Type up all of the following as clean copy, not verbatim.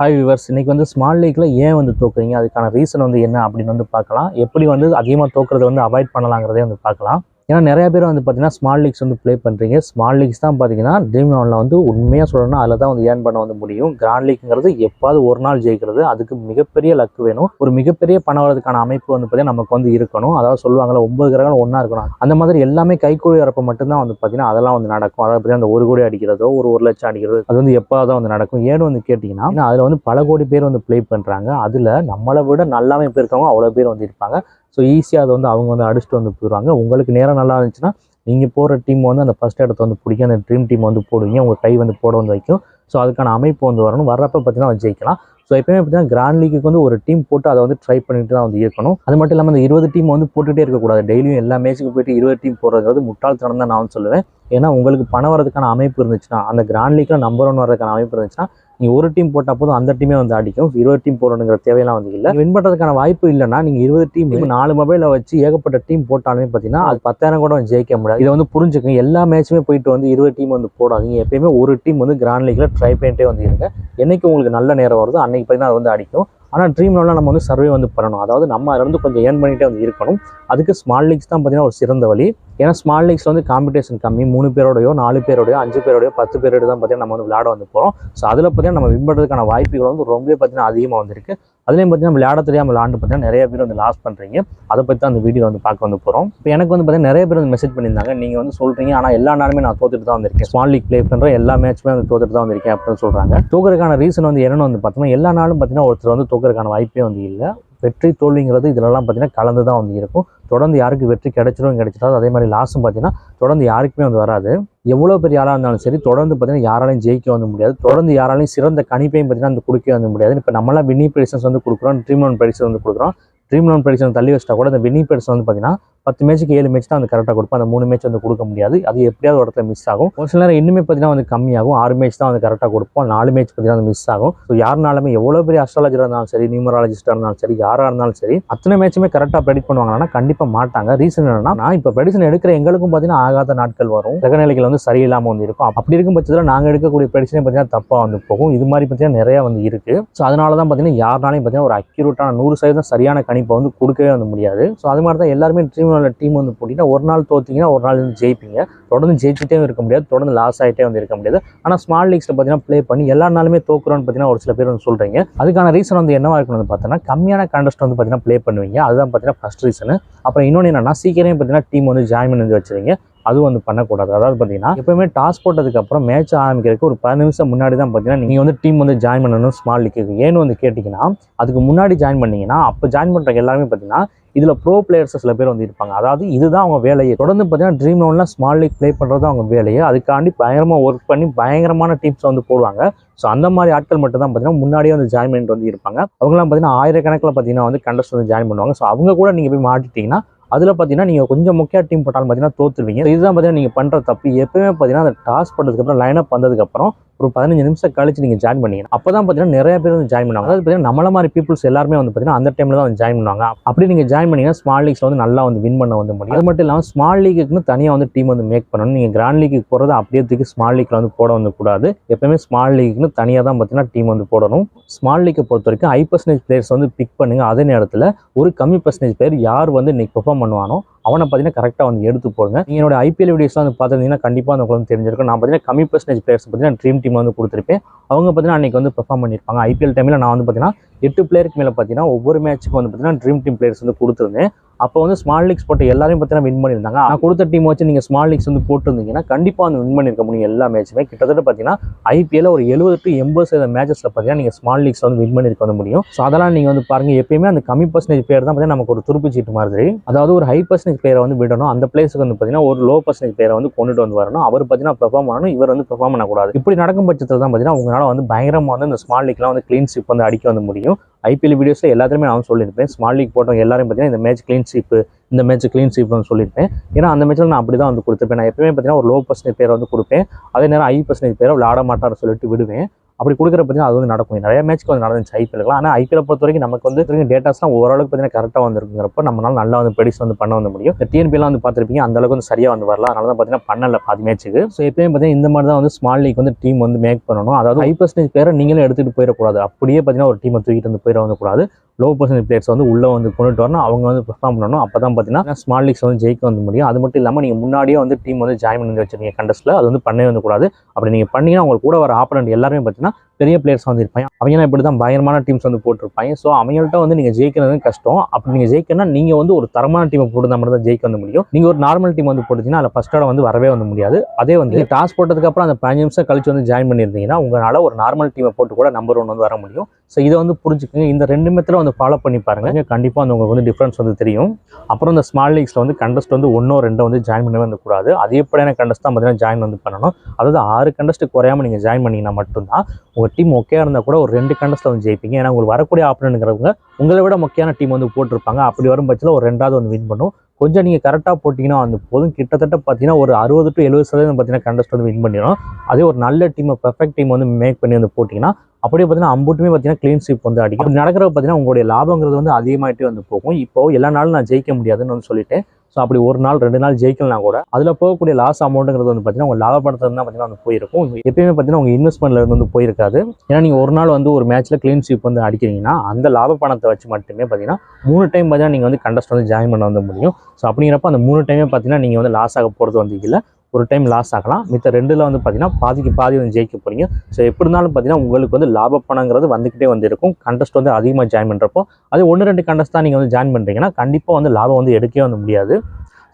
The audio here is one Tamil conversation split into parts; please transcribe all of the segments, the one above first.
ஹாய் வியூவர்ஸ், இன்னைக்கு வந்து ஸ்மால் லீக்ல ஏன் வந்து தோக்குறீங்க, அதுக்கான ரீசன் வந்து என்ன அப்படின்னு வந்து பார்க்கலாம். எப்படி வந்து அதிகமாக தோக்குறதை வந்து அவாய்ட் பண்ணலாங்கிறதே வந்து பார்க்கலாம். ஏன்னா நிறைய பேர் வந்து பார்த்தீங்கன்னா ஸ்மால் லீக்ஸ் வந்து ப்ளே பண்ணுறீங்க. ஸ்மால் லீக்ஸ் தான் பார்த்தீங்கன்னா ட்ரீம் லெவலில் வந்து உண்மையாக சொல்லணும்னா அதில் தான் வந்து ஏர்ன் பண்ண வந்து முடியும். கிராண்ட் லீக்ங்கிறது எப்பாவது ஒரு நாள் ஜெயிக்கிறது, அதுக்கு மிகப்பெரிய லக்கு வேணும். ஒரு மிகப்பெரிய பணம் வரதுக்கான அமைப்பு வந்து பார்த்தீங்கன்னா நமக்கு வந்து இருக்கணும். அதாவது சொல்லுவாங்கள்ல 9 கிரகங்கள் ஒன்றா இருக்கணும். அந்த மாதிரி எல்லாமே கைக்கூலி வரப்போ மட்டும்தான் வந்து பார்த்தீங்கன்னா அதெல்லாம் வந்து நடக்கும். அதாவது பார்த்தீங்கன்னா அந்த 1 கோடி அடிக்கிறதோ ஒரு லட்சம் அடிக்கிறது அது வந்து எப்போதான் தான் வந்து நடக்கும். ஏன்னு வந்து கேட்டிங்கன்னா அதில் வந்து பல கோடி பேர் வந்து ப்ளே பண்ணுறாங்க. அதில் நம்மளை விட நல்லாமே பேர் இருக்கவங்க அவ்வளோ பேர் வந்து இருப்பாங்க. ஸோ ஈஸியாக அதை வந்து அவங்க வந்து அடிச்சுட்டு வந்து போயிடுவாங்க. உங்களுக்கு நேரம் நல்லா இருந்துச்சுன்னா நீங்கள் போகிற டீம் வந்து அந்த ஃபஸ்ட் இடத்த வந்து பிடிக்கும். அந்த ட்ரீம் டீம் வந்து போடுவீங்க, உங்கள் கை வந்து போட வந்து வைக்கும். ஸோ அதுக்கான அமைப்பு வந்து வரணும். வர்றப்ப பார்த்தீங்கன்னா ஜெயிக்கலாம். ஸோ எப்பவுமே பார்த்தீங்கன்னா கிராண்ட் லீக்கு வந்து ஒரு டீம் போட்டு அதை வந்து ட்ரை பண்ணிட்டு தான் வந்து இருக்கணும். அது மட்டும் இல்லாமல் அந்த 20 டீம் வந்து போட்டுகிட்டே இருக்கக்கூடாது. டெய்லியும் எல்லா மேட்சுக்கு போயிட்டு 20 டீம் போடுறது முட்டாள்தனம் தான் நான் சொல்லுவேன். ஏன்னா உங்களுக்கு பணம் வரதுக்கான அமைப்பு இருந்துச்சுன்னா, அந்த கிராண்ட் லீக்ல நம்பர் 1 வரதுக்கான அமைப்பு இருந்துச்சுன்னா நீங்கள் ஒரு டீம் போட்டால் போதும், அந்த டீமே வந்து அடிக்கும். 20 டீம் போடணுங்கிற தேவையெல்லாம் வந்து இல்லை. வின் பண்ணுறதுக்கான வாய்ப்பு இல்லைன்னா நீங்கள் 20 டீம் 4 மொபைலை வச்சு ஏகப்பட்ட டீம் போட்டாலுமே பார்த்தீங்கன்னா அது 10,000 கூட ஜெயிக்க முடியாது. இதை வந்து புரிஞ்சுக்கங்க. எல்லா மேட்சுமே போயிட்டு வந்து 20 டீம் வந்து போடாதீங்க. எப்பயுமே ஒரு டீம் வந்து கிராண்ட் லீக்ல ட்ரை பண்ணிட்டே வந்து இருங்க. என்னைக்கு உங்களுக்கு நல்ல நேரம் வருதோ அன்னைக்கு பார்த்தீங்கன்னா அது வந்து அடிக்கும். ஆனால் ட்ரீம் லெவலில் நம்ம வந்து சர்வே வந்து பண்ணணும். அதாவது நம்ம அதிலிருந்து கொஞ்சம் ஏர்ன் பண்ணிகிட்டே வந்து இருக்கணும். அதுக்கு ஸ்மால் லீக்ஸ் தான் பார்த்தீங்கன்னா ஒரு சிறந்த வழி. ஏன்னா ஸ்மால் லீக்ஸில் வந்து காம்படிஷன் கம்மி. 3 பேரோடையோ 4 பேரோடையோ 5 பேரோடையோ 10 பேரோட தான் பார்த்தீங்கன்னா நம்ம வந்து விளையாட வந்து போகிறோம். ஸோ அதில் பார்த்தீங்கன்னா நம்ம வின் பண்ணுறதுக்கான வாய்ப்புகள் வந்து ரொம்பவே பார்த்தீங்கன்னா அதிகமாக வந்துருக்கு. அதுலேயும் பார்த்தீங்கன்னா விளையாட தெரியாமல் விளையாண்டு பார்த்தீங்கன்னா நிறைய பேர் வந்து லாஸ் பண்ணுறீங்க. அதை பற்றி தான் அந்த வீடியோ வந்து பார்க்க வந்து போகிறோம். இப்போ எனக்கு வந்து பார்த்தீங்கன்னா நிறைய பேர் வந்து மெசேஜ் பண்ணியிருந்தாங்க, நீங்கள் வந்து சொல்கிறீங்க ஆனால் எல்லா நாளுமே நான் தோத்துட்டு தான் வந்திருக்கேன், ஸ்மால் லீக் ப்ளே பண்ணுற எல்லா மேட்சுமே வந்து தோத்துட்டு தான் வந்திருக்கேன் அப்படின்னு சொல்கிறாங்க. தோக்குறதுக்கான ரீசன் வந்து என்னென்னு வந்து பார்த்தோம்னா எல்லா நாளும் பார்த்தீங்கன்னா ஒருத்தர் வந்து தோக்குறதுக்கான வாய்ப்பே வந்து இல்லை. வெற்றி தோல்விங்கிறது இதிலெல்லாம் பார்த்தீங்கன்னா கலந்து தான் வந்து இருக்கும். தொடர்ந்து யாருக்கு வெற்றி கிடைச்சிடாது. அதே மாதிரி லாஸும் பார்த்தீங்கன்னா தொடர்ந்து யாருக்குமே வந்து வராது. எவ்வளோ பெரிய ஆளாக இருந்தாலும் சரி, தொடர்ந்து பார்த்தீங்கன்னா யாராலையும் ஜெயிக்க வந்து முடியாது. தொடர்ந்து யாராலையும் சிறந்த கணிப்பையும் பார்த்தீங்கன்னா அந்த கொடுக்க வந்து முடியாது. இப்போ நம்மளாம் வின்னிங் ப்ரெடிக்ஷன்ஸ் வந்து கொடுக்குறோம், ட்ரீம் லெவல் ப்ரெடிக்ஷன் வந்து கொடுக்குறோம். ட்ரீம் லெவல் ப்ரெடிக்ஷன் தள்ளி வச்சிட்டா கூட இந்த வின்னிங் ப்ரெடிக்ஷன் வந்து பார்த்தீங்கன்னா 10 மேட்சுக்கு 7 மேட்ச் தான் வந்து கரெக்டாக கொடுப்போம். அந்த 3 மேட்ச் வந்து கொடுக்க முடியாது. அது எப்படியாவது ஒரு இடத்துல மிஸ் ஆகும். ஒரு சில நேரம் இன்னுமே பார்த்தீங்கன்னா வந்து கம்மியாகும். 6 மேட்ச் தான் வந்து கரெக்டாக கொடுப்போம். 4 மேட்ச் பார்த்தீங்கன்னா வந்து மிஸ் ஆகும். ஸோ யாருனாலுமே எவ்வளோ பெரிய அஸ்ட்ராலஜராக இருந்தாலும் சரி, நியூமராலஜிஸ்டாக இருந்தாலும் சரி, யாராக இருந்தாலும் சரி, அத்தனை மேட்சுமே கரெக்டாக ப்ரெடிக்ட் பண்ணுவாங்கன்னா கண்டிப்பாக மாட்டாங்க. ரீசன் என்னன்னா, நான் இப்போ ப்ரெடிக்ஷன் எடுக்கிற எங்களுக்கும் பார்த்தீங்கன்னா ஆகாத நாட்கள் வரும். கிரகநிலைகள் வந்து சரியில்லாமல் வந்து இருக்கும். அப்படி இருக்கும் பட்சத்தில் நாங்கள் எடுக்கக்கூடிய ப்ரெடிக்ஷனே பார்த்தீங்கன்னா தப்பாக வந்து போகும். இது மாதிரி பார்த்தீங்கன்னா நிறையா வந்து இருக்குது. ஸோ அதனால தான் பார்த்தீங்கன்னா யாருனாலையும் பார்த்தீங்கன்னா ஒரு அக்யூரேட்டான 100% சரியான கணிப்பை வந்து கொடுக்கவே வந்து முடியாது. ஸோ அது மாதிரி தான் எல்லாருமே டீம் வந்து போட்டிங்கன்னா ஒரு நாள் தோத்தீங்கன்னா ஒரு நாள் வந்து ஜெயிப்பீங்க. தொடர்ந்து ஜெயிச்சுட்டே இருக்க முடியாது, தொடர்ந்து லாஸ் ஆகிட்டே வந்து இருக்க முடியாது. ஆனால் ஸ்மால் லீக்ஸில் பார்த்தீங்கன்னா ப்ளே பண்ணி எல்லா நாளுமே தோக்குறோன்னு பார்த்தீங்கன்னா ஒரு சில பேர் வந்து சொல்கிறீங்க. அதுக்கான ரீசன் வந்து என்னவா இருக்குன்னு வந்து பார்த்தோன்னா கம்மியான கண்டஸ்ட் வந்து பார்த்தீங்கன்னா ப்ளே பண்ணுவீங்க. அதுதான் பார்த்தீங்கன்னா ஃபர்ஸ்ட் ரீசன். அப்புறம் இன்னொன்று என்னன்னா, சீக்கிரமே பார்த்தீங்கன்னா டீம் வந்து ஜாயின் பண்ணி வச்சுருவீங்க. அதுவும் வந்து பண்ணக்கூடாது. அதாவது பார்த்தீங்கன்னா எப்பவுமே டாஸ் போட்டதுக்கப்புறம் மேட்ச் ஆரம்பிக்கிறதுக்கு ஒரு 10 நிமிஷம் முன்னாடி தான் பார்த்தீங்கன்னா நீங்கள் வந்து டீம் வந்து ஜாயின் பண்ணணும் ஸ்மால் லீக்கு. ஏன்னு வந்து கேட்டிங்கன்னா, அதுக்கு முன்னாடி ஜாயின் பண்ணிங்கன்னா அப்போ ஜாயின் பண்ணுற எல்லாருமே பார்த்தீங்கன்னா இதில் ப்ரோ பிளேயர்ஸ் சில பேர் வந்து இருப்பாங்க. அதாவது இதுதான் அவங்க வேலையை. தொடர்ந்து பார்த்தீங்கன்னா ட்ரீம் லெவலில் ஸ்மால் லீக் ப்ளே பண்ணுறது அவங்க வேலையை. அதுக்காண்டி பயங்கரமாக ஒர்க் பண்ணி பயங்கரமான டீம்ஸ் வந்து போடுவாங்க. ஸோ அந்த மாதிரி ஆட்கள் மட்டும் தான் பார்த்தீங்கன்னா முன்னாடியே வந்து ஜாயின் பண்ணிட்டு வந்து இருப்பாங்க. அவங்களாம் பார்த்தீங்கன்னா ஆயிரக்கணக்கில் பார்த்தீங்கன்னா வந்து கண்டஸ்ட் வந்து ஜாயின் பண்ணுவாங்க. ஸோ அவங்க கூட நீங்கள் போய் மாட்டிட்டீங்கன்னா அதில் பார்த்தீங்கன்னா நீங்கள் கொஞ்சம் முக்கிய டீம் போட்டாலும் பார்த்தீங்கன்னா தோற்றுவீங்க. இதுதான் பார்த்தீங்கன்னா நீங்கள் பண்ணுற தப்பு. எப்பவுமே பார்த்தீங்கன்னா அந்த டாஸ் போட்டதுக்கப்புறம் லைனப் வந்ததுக்கப்புறம் ஒரு 15 நிமிஷம் கழிச்சு நீங்கள் ஜாயின் பண்ணீங்க. அப்போ தான் பார்த்தீங்கன்னா நிறைய பேர் வந்து ஜாயின் பண்ணுவாங்க. அதாவது பார்த்தீங்கன்னா நம்மள மாதிரி பீப்புள்ஸ் எல்லாருமே வந்து பார்த்தீங்கன்னா அந்த டைமில் தான் வந்து ஜாயின் பண்ணுவாங்க. அப்படி நீங்கள் ஜாயின் பண்ணீங்கன்னா ஸ்மால் லீக்ஸில் வந்து நல்லா வந்து வின் பண்ண வந்து முடியும். அது மட்டும் இல்லாமல் ஸ்மால் லீக்குன்னு தனியாக வந்து டீம் வந்து மேக் பண்ணணும். நீங்கள் கிராண்ட் லீக்கு போகிறது அப்படியே தூக்கி ஸ்மால் லீக்கில் வந்து போட வந்து கூடாது. எப்பவுமே ஸ்மால் லீக்குன்னு தனியாக தான் பார்த்தீங்கன்னா டீம் வந்து போடணும். ஸ்மால் லீக்கை பொறுத்த வரைக்கும் ஹை பர்சன்டேஜ் பிளேயர்ஸ் வந்து பிக் பண்ணுங்க. அதே நேரத்தில் ஒரு கம்மி பர்சன்டேஜ் பிளேயர் யார் வந்து இன்னைக்கு பெர்ஃபார்ம் பண்ணுவானோ அவனை பார்த்தீங்கன்னா கரெக்டாக வந்து எடுத்து போடுங்க. நீங்கள் என்னோட ஐபிஎல் வீடியோஸ்லாம் வந்து பார்த்துருந்தீங்கன்னா கண்டிப்பாக அந்த உங்களுக்கு தெரிஞ்சிருக்கும். நான் பார்த்தீங்கன்னா கம்மி பர்சன்டேஜ் பிளேயர்ஸ் பார்த்தீங்கன்னா ட்ரீம் டீம் வந்து கொடுத்துருப்பேன். அவங்க பார்த்தீங்கன்னா அன்றைக்கி வந்து பெர்ஃபார்ம் பண்ணியிருப்பாங்க. ஐபிஎல் டைமில் நான் வந்து பார்த்தீங்கன்னா 8 பிளேயருக்கு மேலே பார்த்தீங்கன்னா ஒவ்வொரு மேட்ச்சுக்கு வந்து பார்த்தீங்கன்னா ட்ரீம் டீம் பிளேயர்ஸ் வந்து கொடுத்துருந்தேன். அப்போ வந்து ஸ்மால் லீக்ஸ் போட்டு எல்லாரையும் பார்த்தீங்கன்னா வின் பண்ணியிருந்தாங்க. நான் கொடுத்த டீம் வச்சு நீங்கள் ஸ்மால் லீக்ஸ் வந்து போட்டுருந்தீங்கன்னா கண்டிப்பாக வந்து வின் பண்ணியிருக்க முடியும். எல்லா மேட்சுமே கிட்டத்தட்ட பார்த்தீங்கன்னா ஐபிஎல் ஒரு 70 to 80% மேட்சஸில் பார்த்தீங்கன்னா நீங்கள் ஸ்மால் லீக்ஸ் வந்து வின் பண்ணியிருக்க வந்து முடியும். ஸோ அதெல்லாம் நீங்கள் வந்து பாருங்கள், எப்பயுமே அந்த கம்மி பர்சன்டேஜ் பிளேயர் தான் பார்த்தீங்கன்னா நமக்கு ஒரு துருப்பு சீட்டு மாதிரி. அதாவது ஒரு ஹை பர்சன்டேஜ் பிளேயரை வந்து விடணும், அந்த பிளேஸுக்கு வந்து பார்த்தீங்கன்னா ஒரு லோ பர்சன்டேஜ் பிளேயரை வந்து கொண்டுட்டு வந்து வரணும். அவர் பார்த்தீங்கன்னா பெர்ஃபார்ம் பண்ணணும், இவர் வந்து பெர்ஃபார்ம் பண்ணக்கூடாது. இப்படி நடக்கும் பட்சத்தில் தான் பார்த்தீங்கன்னா உங்களால் வந்து பயங்கரமாக வந்து இந்த ஸ்மால் லீக்லாம் வந்து க்ளீன் ஸ்வீப் வந்து அடிக்க வந்து முடியும். ஐபிஎல் வீடியோஸில் எல்லாத்தையுமே நான் சொல்லியிருப்பேன். ஸ்மால் லீக் போட்டவங்க எல்லாரும் பார்த்தீங்கன்னா இந்த மேட்ச் க்ளீன் ஸ்வீப், இந்த மேட்ச் க்ளீன் ஸ்வீப்னு சொல்லியிருப்பேன். ஏன்னா அந்த மேட்ச்சில் நான் அப்படி தான் வந்து கொடுத்துருப்பேன். நான் எப்பவுமே பார்த்தீங்கன்னா ஒரு லோ பர்சன்டேஜ் பேரை வந்து கொடுப்பேன். அதே நேரம் ஹை பர்சன்டேஜ் பேரை விளையாட மாட்டார்னு சொல்லிட்டு விடுவேன். அப்படி கொடுக்குற பார்த்தீங்கன்னா அது வந்து நடக்கும். நிறைய மேட்ச்க்கு வந்து நடந்துச்சு ஐபிஎல்லாம். ஆனால் ஐபிஎல் பொறுத்த வரைக்கும் நமக்கு வந்து டேட்டாஸ்லாம் ஓரளவுக்கு பார்த்தீங்கன்னா கரெக்டாக வந்துருக்குங்கிறப்ப நம்மளால நல்லா வந்து ப்ரெடிக்ட் வந்து பண்ண வந்து முடியும். இந்த டிஎன்பிலாம் வந்து பார்த்துருப்பீங்க, அந்த அளவுக்கு வந்து சரியாக வந்து வரல. அதனால தான் பார்த்தீங்கன்னா பண்ணல பாதி மேட்ச்சுக்கு. ஸோ எப்பயுமே பார்த்தீங்கன்னா இந்த மாதிரி தான் வந்து ஸ்மால் லீக் வந்து டீம் வந்து மேக் பண்ணணும். அதாவது 5% பேரை நீங்களும் எடுத்துகிட்டு போயிடக்கூடாது. அப்படியே பார்த்தீங்கன்னா ஒரு டீமை தூக்கிட்டு வந்து போயிட வந்து கூடாது. லோ பர்சன்டேஜ் பிளேயர்ஸ் வந்து உள்ளே வந்து கொண்டுட்டு வரணும். அவங்க வந்து பெர்ஃபார்ம் பண்ணணும். அப்போ தான் பார்த்தீங்கன்னா ஸ்மால் லீக்ஸ் வந்து ஜெயிக்க வந்து முடியும். அது மட்டும் இல்லாமல் நீங்கள் முன்னாடியே வந்து டீம் வந்து ஜாயின் பண்ணி வச்சிருக்கீங்க கண்டஸ்ட்டில், அது வந்து பண்ணவே வந்து கூடாது. அப்படி நீங்கள் பண்ணீங்கன்னா உங்களுக்கு கூட வர ஆப்பனண்ட் எல்லாருமே பார்த்தீங்கன்னா பெரிய பிளேயர்ஸ் வந்து இருப்பாங்க. அவங்க இப்படி தான் பயங்கரமான டீம்ஸ் வந்து போட்டிருப்பாங்க. ஸோ அவங்கள்ட்ட வந்து நீங்கள் ஜெயிக்கிறது கஷ்டம். அப்படி நீங்கள் ஜெயிக்கணும்னா நீங்கள் வந்து ஒரு தரமான டீமை போட்டு மட்டும் தான் ஜெயிக்க வந்து முடியும். நீங்கள் ஒரு நார்மல் டீம் வந்து போட்டுட்டீங்கன்னா அதில் ஃபர்ஸ்ட் இடம் வந்து வரவே வந்து முடியாது. அதே வந்து டாஸ் போட்டதுக்கப்புறம் அந்த 15 நிமிஷம் கழிச்சு வந்து ஜாயின் பண்ணியிருந்தீங்கன்னா உங்களால் ஒரு நார்மல் டீமை போட்டு கூட நம்பர் 1 வந்து வர முடியும். ஸோ இதை வந்து புரிஞ்சுக்கோங்க. இந்த 2 மெத்தடில் வந்து ஃபாலோ பண்ணி பாருங்க, கண்டிப்பாக வந்து உங்களுக்கு வந்து டிஃப்ரென்ஸ் வந்து தெரியும். அப்புறம் இந்த ஸ்மால் லீக்ஸில் வந்து கண்டஸ்ட் வந்து 1 or 2 வந்து ஜாயின் பண்ணவே வந்து கூடாது. அதிகப்படியான கண்டஸ்ட் தான் பார்த்தீங்கன்னா ஜாயின் வந்து பண்ணணும். அதாவது 6 கண்டஸ்ட் குறையாமல் நீங்கள் ஜாயின் பண்ணிங்கன்னா மட்டும்தான் உங்கள் டீம் ஓகே இருந்தால் கூட ஒரு 2 கண்டஸ்ட்டில் வந்து ஜெயிப்பீங்க. ஏன்னா உங்களுக்கு வரக்கூடிய ஆப்பனன்ட்ங்கிறவங்க உங்களை விட முக்கியமான டீம் வந்து போட்டிருப்பாங்க. அப்படி வரும் பட்சத்தில் ஒரு 2வது வந்து வின் பண்ணும். கொஞ்சம் நீங்கள் கரெக்டாக போட்டிங்கன்னா வந்து போதும். கிட்டத்தட்ட பார்த்தீங்கன்னா ஒரு 60 to 70% பார்த்தீங்கன்னா கண்டஸ்ட் வந்து வின் பண்ணிடும். அதே ஒரு நல்ல டீமை பெர்ஃபெக்ட் டீம் வந்து மேக் பண்ணி வந்து போட்டிங்கன்னா அப்படியே பார்த்தீங்கன்னா அம்புட்டுமே பார்த்தீங்கன்னா க்ளீன் ஸ்வீப் வந்து அடிக்கும். அப்படி நடக்கிறப்ப பார்த்தீங்கன்னா உங்களுடைய லாபங்கிறது வந்து அதிகமாகிட்டே வந்து போகும். இப்போ எல்லா நாளும் நான் ஜெயிக்க முடியாதுன்னு வந்து சொல்லிட்டேன். ஸோ அப்படி ஒரு நாள் 2 நாள் ஜெயிக்கலனா கூட அதில் போகக்கூடிய லாஸ் அமௌண்ட்டுங்கிறது வந்து பார்த்தீங்கன்னா உங்கள் லாபப்படுத்துறது தான் பார்த்தீங்கன்னா வந்து போயிருக்கும். எப்பயுமே பார்த்தீங்கன்னா உங்கள் இன்வெஸ்ட்மெண்ட்லேருந்து வந்து போயிருக்காது. ஏன்னா நீங்கள் ஒரு நாள் வந்து ஒரு மேட்ச்சில் க்ளீன் ஸ்வீப் வந்து அடிக்கிறீங்கன்னா அந்த லாப பணத்தை வச்சு மட்டுமே பார்த்தீங்கன்னா 3 டைம் பார்த்தீங்கன்னா நீங்கள் வந்து கண்டஸ்ட் வந்து ஜாயின் பண்ண வந்து முடியும். ஸோ அப்படிங்கிறப்ப அந்த 3 டைமே பார்த்தீங்கன்னா நீங்கள் வந்து லாஸ் ஆக போகிறது வந்து இல்லை. ஒரு டைம் லாஸ் ஆகலாம், மித்த 2ல் வந்து பார்த்தீங்கன்னா பாதிக்கு பாதி வந்து ஜெயிக்க போகிறீங்க. ஸோ எப்படி இருந்தாலும் பார்த்தீங்கன்னா உங்களுக்கு வந்து லாப பணங்கிறது வந்துக்கிட்டே வந்து இருக்கும். கண்டஸ்ட் வந்து அதிகமாக ஜாயின் பண்ணுறப்போ அது 1-2 கண்டஸ்ட் தான் நீங்கள் வந்து ஜாயின் பண்ணுறீங்கன்னா கண்டிப்பாக வந்து லாபம் வந்து எடுக்கவே வந்து முடியாது.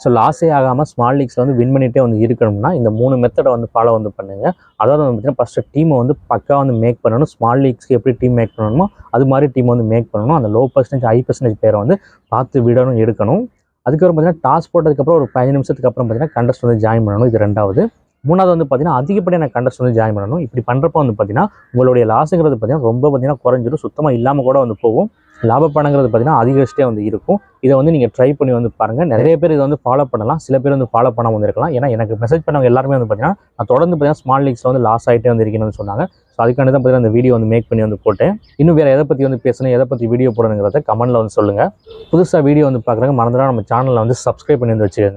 ஸோ லாஸே ஆகாமல் ஸ்மால் லீக்ஸில் வந்து வின் பண்ணிகிட்டே வந்து இருக்கணும்னா இந்த 3 மெத்தடை வந்து ஃபாலோ வந்து பண்ணுங்கள். அதாவது வந்து பார்த்தீங்கன்னா ஃபஸ்ட்டு டீமை வந்து பக்கா வந்து மேக் பண்ணணும். ஸ்மால் லீக்ஸ்க்கு எப்படி டீம் மேக் பண்ணணுமோ அது மாதிரி டீம் வந்து மேக் பண்ணணும். அந்த லோ பர்சன்டேஜ் ஹை பர்சன்டேஜ் பேரை வந்து பார்த்து விடணும், எடுக்கணும். அதுக்கப்புறம் பார்த்தீங்கன்னா டாஸ் போட்டதுக்கப்புறம் ஒரு 15 நிமிஷத்துக்கு அப்புறம் பார்த்தீங்கன்னா கண்டஸ்ட் வந்து ஜாயின் பண்ணணும். இது 2வது. 3வது வந்து பார்த்தீங்கன்னா அதிகப்படியான கண்டஸ்ட் வந்து ஜாயின் பண்ணணும். இப்படி பண்ணுறப்ப வந்து பார்த்தீங்கன்னா உங்களுடைய லாஸுங்கிறது பார்த்தீங்கன்னா ரொம்ப பார்த்தீங்கன்னா குறைஞ்சிடும், சுத்தமாக இல்லாமல் கூட வந்து போகும். லாப பணங்கிறது பார்த்தீங்கன்னா அதிகரிச்சிட்டே வந்து இருக்கும். இதை வந்து நீங்கள் ட்ரை பண்ணி வந்து பாருங்கள். நிறைய பேர் இதை வந்து ஃபாலோ பண்ணலாம், சில பேர் வந்து ஃபாலோ பண்ணாமல் வந்து இருக்கலாம். ஏன்னா எனக்கு மெசேஜ் பண்ணவங்க எல்லாருமே வந்து பார்த்தீங்கன்னா நான் தொடர்ந்து பார்த்தீங்கன்னா ஸ்மால் லீக்ஸில் வந்து லாஸ் ஆகிட்டே வந்து இருக்கணும்னு சொன்னாங்க. ஸோ அதுக்காண்டி தான் பார்த்தீங்கன்னா இந்த வீடியோ வந்து மேக் பண்ணி வந்து போட்டேன். இன்னும் வேறு எதை பற்றி வந்து பேசணும், எதை பற்றி வீடியோ போடணுங்கிறத கமெண்ட்டில் வந்து சொல்லுங்கள். புதுசாக வீடியோ வந்து பார்க்குறாங்க மறந்துடா நம்ம சேனலில் வந்து சப்ஸ்கிரைப் பண்ணி வந்து வச்சுக்கோங்க.